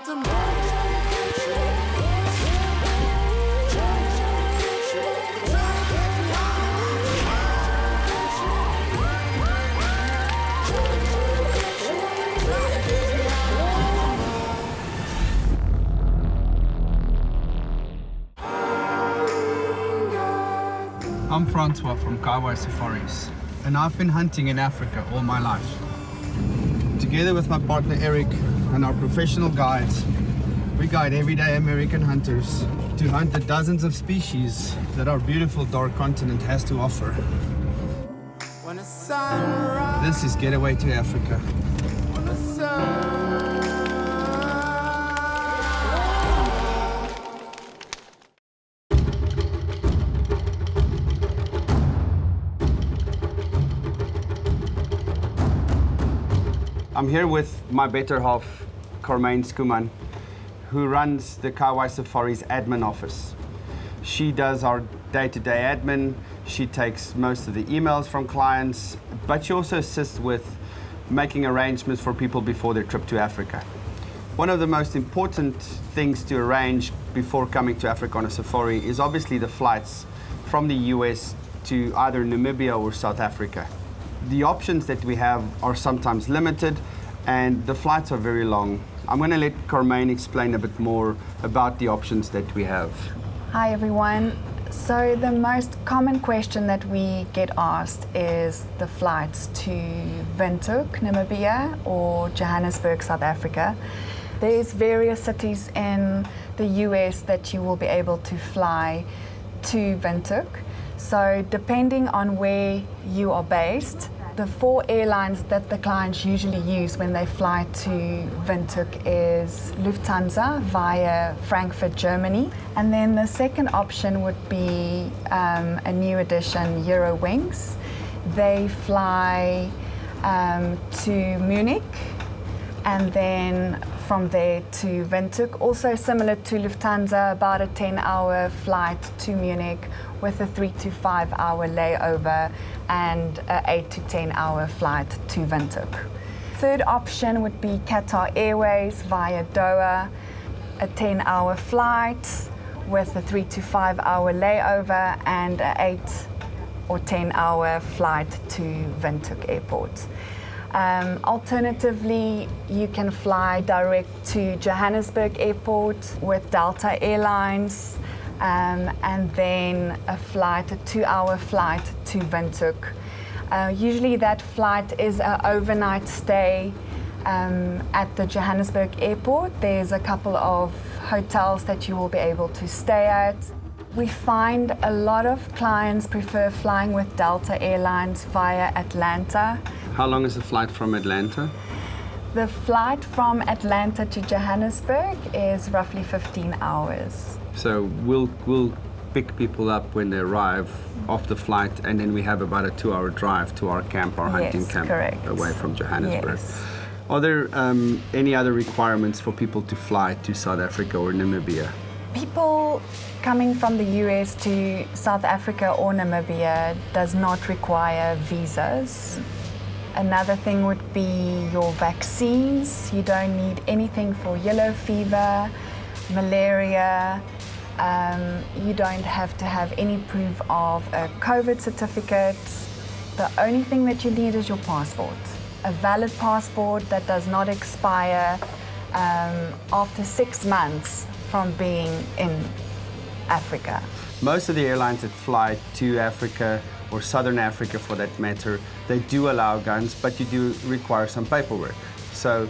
I'm Francois from Getaway Safaris, and I've been hunting in Africa all my life. Together with my partner Eric and our professional guides, we guide everyday American hunters to hunt the dozens of species that our beautiful dark continent has to offer. This is Getaway to Africa. I'm here with my better half, Carmaine Skuman, who runs the Getaway Safaris admin office. She does our day-to-day admin, she takes most of the emails from clients, but she also assists with making arrangements for people before their trip to Africa. One of the most important things to arrange before coming to Africa on a safari is obviously the flights from the US to either Namibia or South Africa. The options that we have are sometimes limited and the flights are very long. I'm going to let Carmaine explain a bit more about the options that we have. Hi everyone. So the most common question that we get asked is the flights to Windhoek, Namibia, or Johannesburg, South Africa. There's various cities in the US that you will be able to fly to Windhoek. So depending on where you are based, the 4 airlines that the clients usually use when they fly to Windhoek is Lufthansa via Frankfurt, Germany. And then the second option would be a new edition, Eurowings. They fly to Munich and then from there to Windhoek. Also similar to Lufthansa, about a 10-hour flight to Munich with a 3 to 5 hour layover and an 8 to 10-hour flight to Windhoek. Third option would be Qatar Airways via Doha, a 10-hour flight with a 3 to 5 hour layover and an 8 or 10-hour flight to Windhoek Airport. Alternatively, you can fly direct to Johannesburg Airport with Delta Airlines, and then a 2-hour flight to Windhoek. Usually that flight is an overnight stay at the Johannesburg Airport. There's a couple of hotels that you will be able to stay at. We find a lot of clients prefer flying with Delta Airlines via Atlanta. How long is the flight from Atlanta? The flight from Atlanta to Johannesburg is roughly 15 hours. So we'll pick people up when they arrive off the flight, and then we have about a 2-hour drive to our camp, our hunting camp, correct. Away from Johannesburg. Yes. Are there any other requirements for people to fly to South Africa or Namibia? People coming from the US to South Africa or Namibia does not require visas. Another thing would be your vaccines. You don't need anything for yellow fever, malaria. You don't have to have any proof of a COVID certificate. The only thing that you need is your passport. A valid passport that does not expire after 6 months from being in Africa. Most of the airlines that fly to Africa, or Southern Africa for that matter, they do allow guns, but you do require some paperwork. So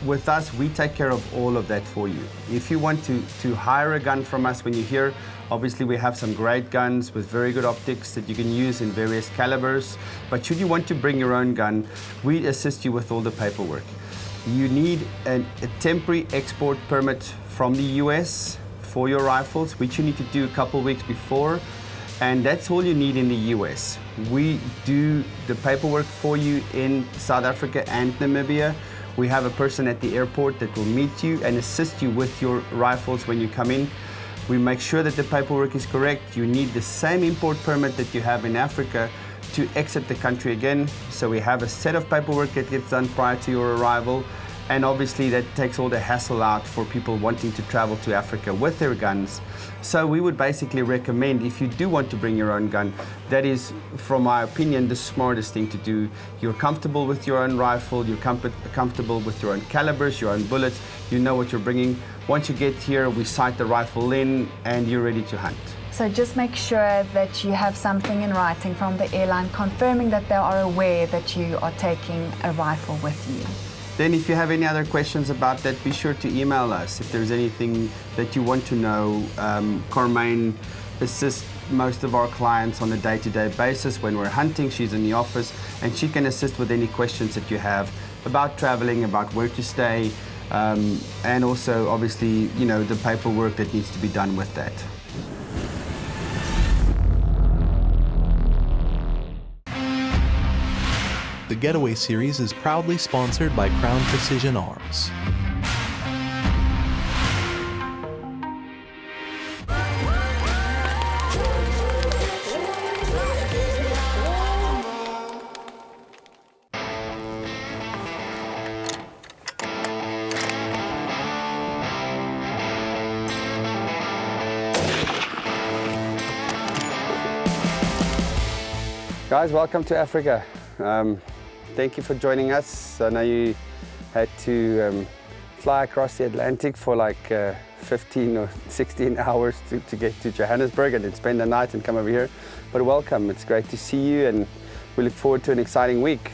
with us, we take care of all of that for you. If you want to hire a gun from us when you're here, obviously we have some great guns with very good optics that you can use in various calibers. But should you want to bring your own gun, we assist you with all the paperwork. You need a temporary export permit from the US for your rifles, which you need to do a couple weeks before. And that's all you need in the US. We do the paperwork for you in South Africa and Namibia. We have a person at the airport that will meet you and assist you with your rifles when you come in. We make sure that the paperwork is correct. You need the same import permit that you have in Africa to exit the country again. So we have a set of paperwork that gets done prior to your arrival. And obviously that takes all the hassle out for people wanting to travel to Africa with their guns. So we would basically recommend, if you do want to bring your own gun, that is, from my opinion, the smartest thing to do. You're comfortable with your own rifle, you're comfortable with your own calibers, your own bullets, you know what you're bringing. Once you get here, we sight the rifle in and you're ready to hunt. So just make sure that you have something in writing from the airline confirming that they are aware that you are taking a rifle with you. Then if you have any other questions about that, be sure to email us. If there's anything that you want to know, Carmaine assists most of our clients on a day-to-day basis when we're hunting. She's in the office and she can assist with any questions that you have about traveling, about where to stay, and also obviously, you know, the paperwork that needs to be done with that. The Getaway series is proudly sponsored by Crown Precision Arms. Guys, welcome to Africa. Thank you for joining us. I know you had to fly across the Atlantic for like 15 or 16 hours to get to Johannesburg and then spend the night and come over here. But welcome, it's great to see you and we look forward to an exciting week.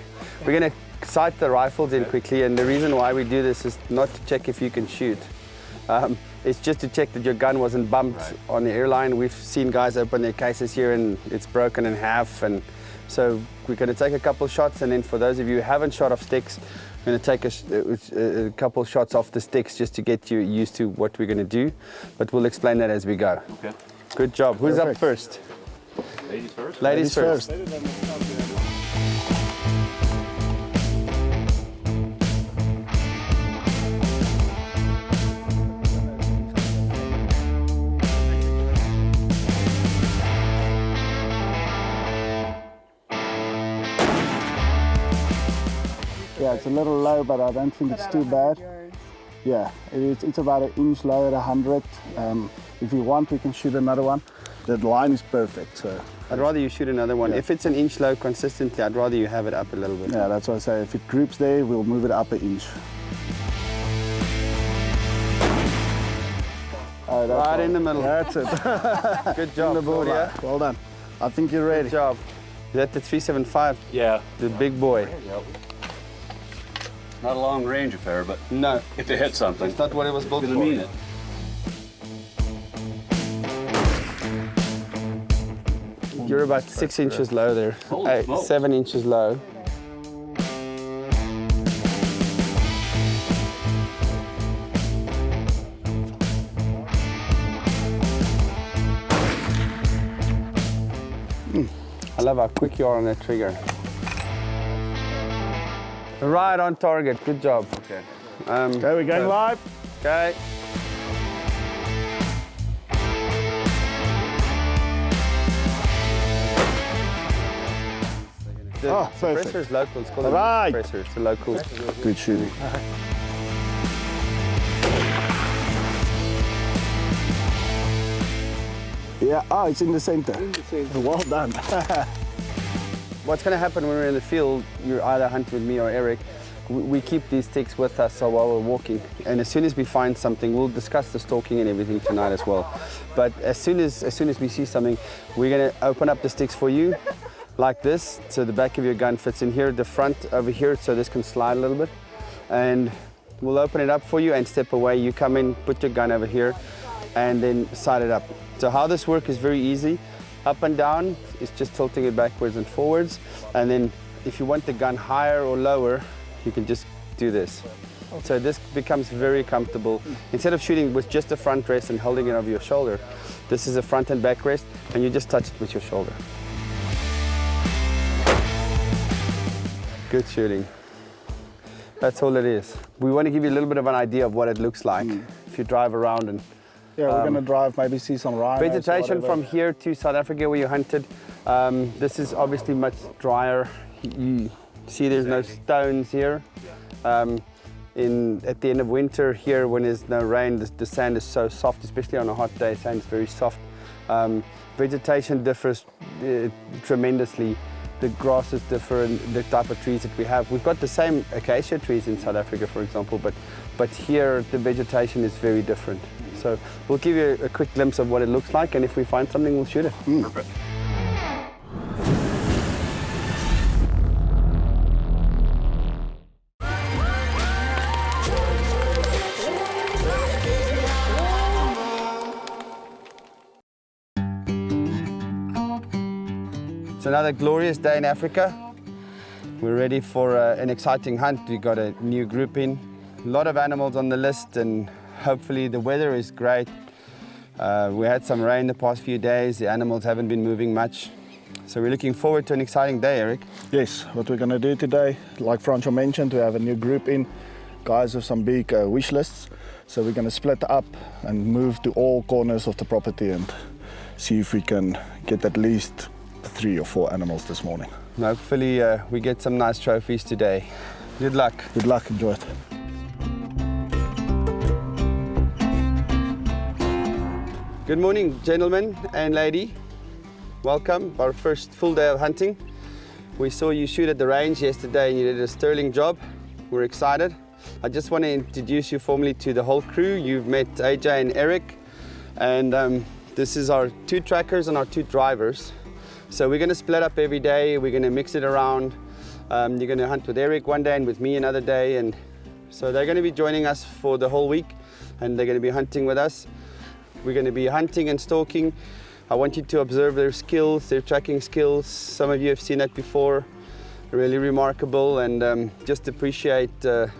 We're going to sight the rifles in quickly, and the reason why we do this is not to check if you can shoot. It's just to check that your gun wasn't bumped on the airline. We've seen guys open their cases here and it's broken in half, and so we're going to take a couple shots, and then for those of you who haven't shot off sticks, we're going to take a couple shots off the sticks just to get you used to what we're going to do, but we'll explain that as we go. Okay. Good job. Who's up first? Ladies first? Ladies first. Yeah, it's a little low, but I don't think it's too bad. Yeah, it's about an inch low at 100. If you want, we can shoot another one. The line is perfect. So I'd rather you shoot another one. Yeah. If it's an inch low consistently, I'd rather you have it up a little bit. yeah, that's what I say. If it groups there, we'll move it up an inch. Oh, that's Right in the middle. That's it. Good job, Claudia. Well done. I think you're ready. Good job. Is that the 375? Yeah. The big boy? Yep. Not a long range affair, but No. if they hit something, It's not what it was built gonna for. mean it. You're about 6 inches low there. Holy smokes. 7 inches low. I love how quick you are on that trigger. Right on target. Good job. Okay. Okay, we're going live. Okay. The Oh, perfect. suppressor is local. It's called Right. a suppressor. It's a local. Good shooting. Yeah, oh, it's in the center. Well done. What's going to happen when we're in the field, you either hunt with me or Eric, we keep these sticks with us so while we're walking. And as soon as we find something, we'll discuss the stalking and everything tonight as well. But as soon as we see something, we're going to open up the sticks for you like this. So the back of your gun fits in here, the front over here, so this can slide a little bit. And we'll open it up for you and step away. You come in, put your gun over here, and then sight it up. So how this works is very easy. Up and down is just tilting it backwards and forwards. And then if you want the gun higher or lower, you can just do this. So this becomes very comfortable. Instead of shooting with just the front rest and holding it over your shoulder, this is a front and back rest, and you just touch it with your shoulder. Good shooting. That's all it is. We want to give you a little bit of an idea of what it looks like if you drive around and Yeah, we're going to drive, maybe see some rhinos. vegetation whatever. from here to South Africa where you hunted. This is obviously much drier. You see there's no stones here. at the end of winter here when there's no rain, the sand is so soft, especially on a hot day, sand is very soft. Vegetation differs tremendously. The grasses differ and the type of trees that we have. We've got the same acacia trees in South Africa, for example, but here the vegetation is very different. So we'll give you a quick glimpse of what it looks like, and if we find something, we'll shoot it. Perfect. It's another glorious day in Africa. We're ready for an exciting hunt. We've got a new group in. A lot of animals on the list, and hopefully the weather is great. We had some rain the past few days. The animals haven't been moving much. So we're looking forward to an exciting day, Eric. Yes, what we're going to do today, like Franco mentioned, we have a new group in. Guys with some big wish lists. So we're going to split up and move to all corners of the property and see if we can get at least 3 or 4 animals this morning. Hopefully we get some nice trophies today. Good luck. Good luck, enjoy it. Good morning, gentlemen and lady. Welcome, our first full day of hunting. We saw you shoot at the range yesterday and you did a sterling job. We're excited. I just want to introduce you formally to the whole crew. You've met AJ and Eric, and this is our 2 trackers and our 2 drivers. So we're going to split up every day. We're going to mix it around. You're going to hunt with Eric one day and with me another day. And so they're going to be joining us for the whole week, and they're going to be hunting with us. We're going to be hunting and stalking. I want you to observe their skills, their tracking skills. Some of you have seen that before. Really remarkable, and just appreciate the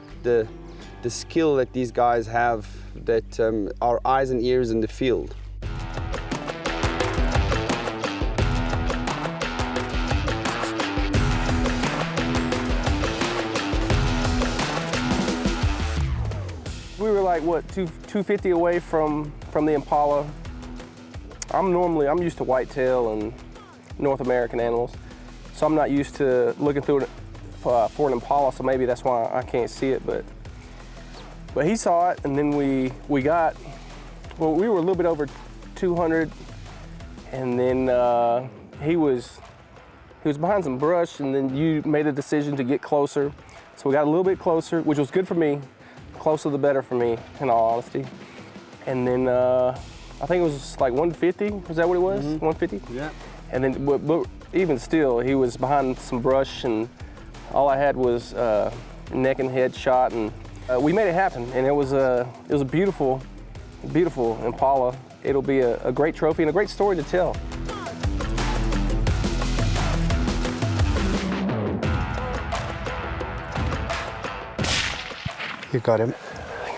skill that these guys have, that are eyes and ears in the field. We were like, what, 250 away from the Impala. I'm used to whitetail and North American animals, so I'm not used to looking through it for an Impala, so maybe that's why I can't see it, but he saw it, and then we were a little bit over 200, and then he was behind some brush, and then you made a decision to get closer, so we got a little bit closer, which was good for me. Closer the better for me, in all honesty. And then I think it was like 150. Was that what it was? 150? Yeah. And then, but even still, he was behind some brush, and all I had was neck and head shot, and we made it happen. And it was a beautiful, beautiful Impala. It'll be a great trophy and a great story to tell. You got him.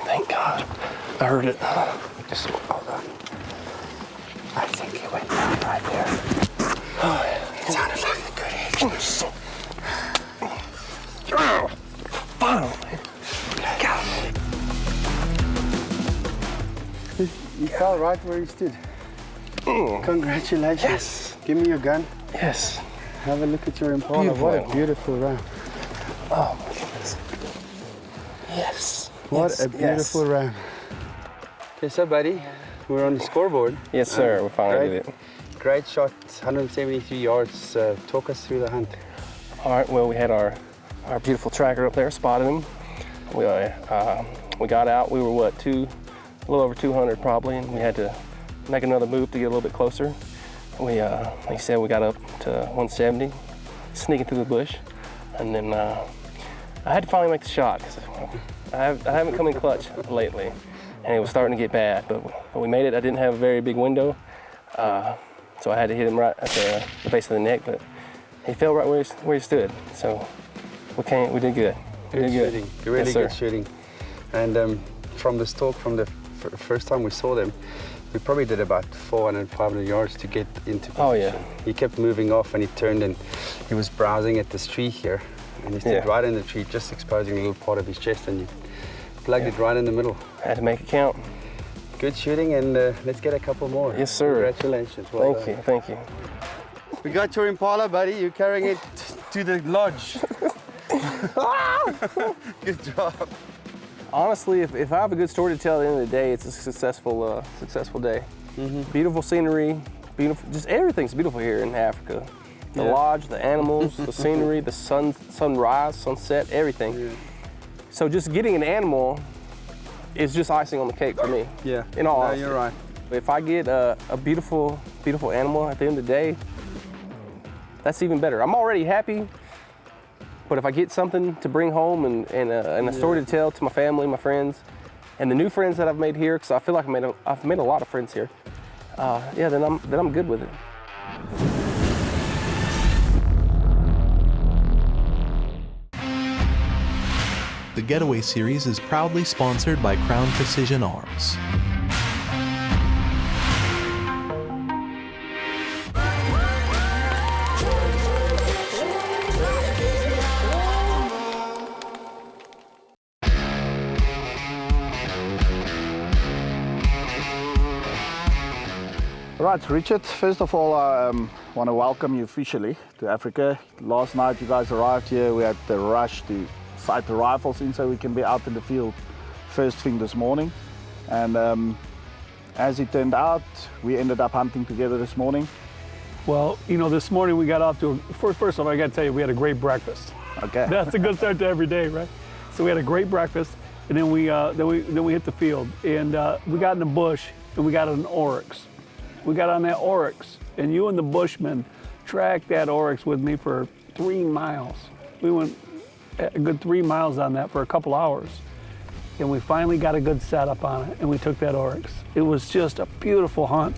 Thank God. I heard it. Just hold on. I think he went down right there. Oh, it sounded like a good hit. Finally. You fell right where he stood. Congratulations. Yes. Give me your gun. Yes. Have a look at your Impala. Beautiful. What a beautiful round. Oh my goodness. Yes. What yes. a beautiful yes. round. Okay, so buddy, we're on the scoreboard. Yes, sir. We finally did it. Great shot, 173 yards. Talk us through the hunt. All right. Well, we had our beautiful tracker up there, spotted him. We got out. We were what, a little over 200 probably, and we had to make another move to get a little bit closer. We, like I said, we got up to 170, sneaking through the bush, and then I had to finally make the shot because I haven't come in clutch lately, and it was starting to get bad. But we made it. I didn't have a very big window, so I had to hit him right at the base of the neck. But he fell right where he stood. So we did good. Good shooting. Really yes, good shooting. And from the stalk, from the first time we saw them, we probably did about 400, 500 yards to get into position. Oh yeah. He kept moving off, and he turned, and he was browsing at this tree here. And he stood right in the tree, just exposing a little part of his chest, and you plugged it right in the middle. I had to make it count. Good shooting, and let's get a couple more. Yes, sir. Congratulations. Well Thank you, thank you. We got your Impala, buddy. You're carrying it to the lodge. Good job. Honestly, if I have a good story to tell at the end of the day, it's a successful day. Beautiful scenery, beautiful, just everything's beautiful here in Africa. The lodge, the animals, the scenery, the sunrise, sunset, everything. Yeah. So just getting an animal is just icing on the cake for me. Yeah. In all No, honesty. you're right. If I get a beautiful, beautiful animal at the end of the day, that's even better. I'm already happy, but if I get something to bring home and a story to tell to my family, my friends, and the new friends that I've made here, because I feel like I've made a lot of friends here. Yeah, then I'm good with it. The Getaway series is proudly sponsored by Crown Precision Arms. Right, Richard, first of all, I want to welcome you officially to Africa. Last night you guys arrived here. We had the rush to sight the rifles in so we can be out in the field first thing this morning. And as it turned out, we ended up hunting together this morning. Well, you know, this morning we got off to first of all, I got to tell you, we had a great breakfast. Okay. That's a good start to every day, right? So we had a great breakfast, and then we hit the field, and we got in the bush, and we got an Oryx. We got on that Oryx, and you and the Bushmen tracked that Oryx with me for 3 miles. We went a good 3 miles on that for a couple hours, and we finally got a good setup on it, and we took that Oryx. It was just a beautiful hunt.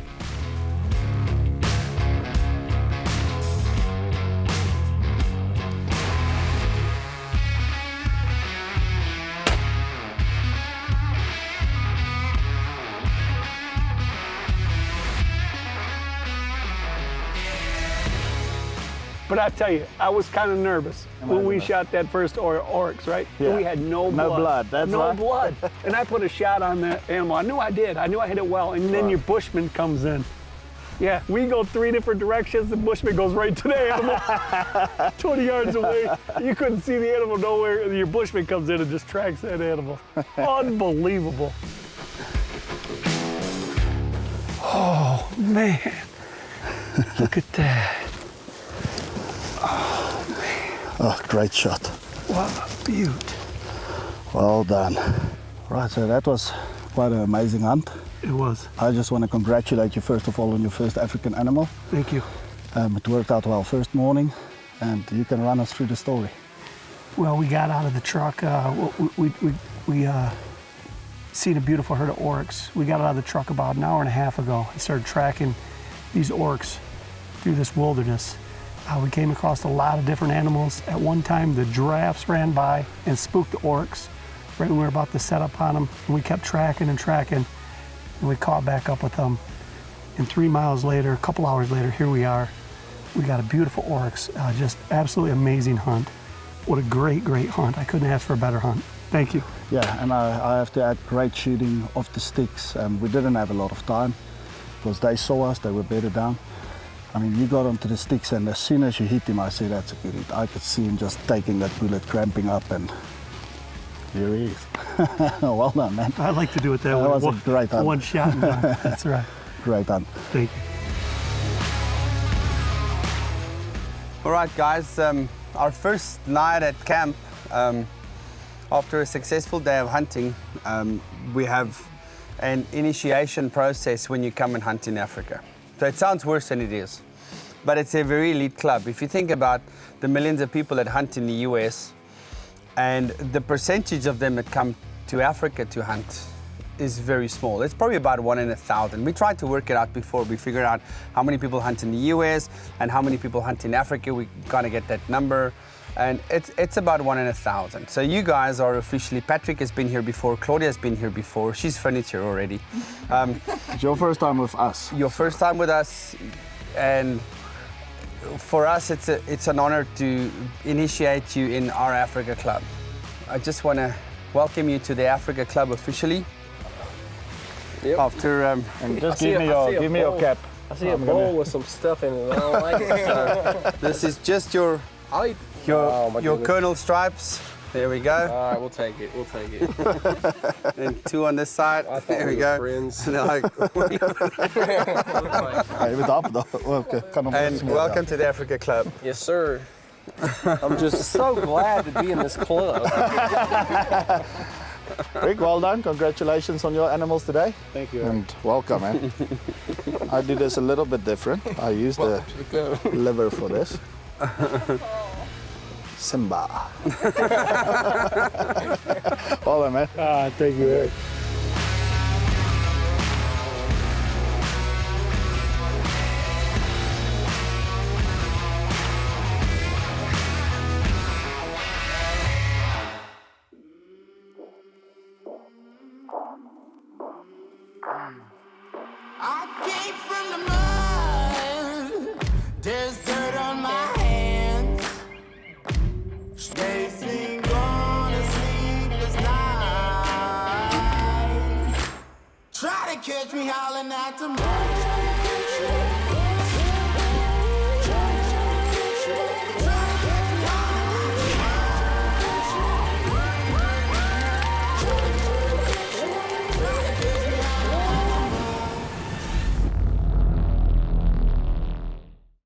But I tell you, I was kind of nervous when we shot that first Oryx, right? Yeah. And we had no blood. No blood, that's no right. blood. And I put a shot on that animal. I knew I did. I knew I hit it well. And then your Bushman comes in. Yeah, we go 3 different directions. The Bushman goes right to the animal, 20 yards away. You couldn't see the animal nowhere. And your Bushman comes in and just tracks that animal. Unbelievable. Oh, man. Look at that. Oh, great shot. What a beaut. Well done. Right, so that was quite an amazing hunt. It was. I just want to congratulate you first of all on your first African animal. Thank you. It worked out well first morning, and you can run us through the story. Well, we got out of the truck. We seen a beautiful herd of Oryx. We got out of the truck about an hour and a half ago and started tracking these Oryx through this wilderness. We came across a lot of different animals. At one time, the giraffes ran by and spooked the Oryx right when we were about to set up on them. And we kept tracking and tracking, and we caught back up with them. And 3 miles later, a couple hours later, here we are. We got a beautiful Oryx, just absolutely amazing hunt. What a great, great hunt. I couldn't ask for a better hunt. Thank you. Yeah, and I have to add, great shooting off the sticks. We didn't have a lot of time because they saw us, they were bedded down. I mean, you got onto the sticks, and as soon as you hit him, I said, that's a good hit. I could see him just taking that bullet, cramping up, and here he is. Well done, man. I like to do it that way. That was a great hunt. One shot and done. That's right. Great hunt. Thank you. All right, guys, our first night at camp, after a successful day of hunting, we have an initiation process when you come and hunt in Africa. So it sounds worse than it is, but it's a very elite club. If you think about the millions of people that hunt in the US and the percentage of them that come to Africa to hunt is very small. It's probably about 1 in 1,000. We tried to work it out before. We figured out how many people hunt in the US and how many people hunt in Africa. We kind of get that number. And it's about 1 in 1,000. So you guys are officially, Patrick has been here before, Claudia has been here before, she's furniture already. It's your first time with us. Your first time with us, and for us it's an honor to initiate you in our Africa Club. I just want to welcome you to the Africa Club officially. Yep. After And just give me your cap. I see a bowl with some stuff in it. I don't like it. this is just your Oh my goodness. Colonel stripes. There we go. All right, we'll take it. We'll take it. And 2 on this side. I thought There we we go. were friends. And they're like, Even up though. Okay, kind of and welcome to the Africa Club. Yes, sir. I'm just so glad to be in this club. Rick, well done. Congratulations on your animals today. Thank you. And welcome, man. I do this a little bit different. I use the liver for this. Simba. Well done, man. Thank you, Eric. I came from the mud. There's dirt on my hands. Chasing on a sleepless night. Try to catch me howling at the moon.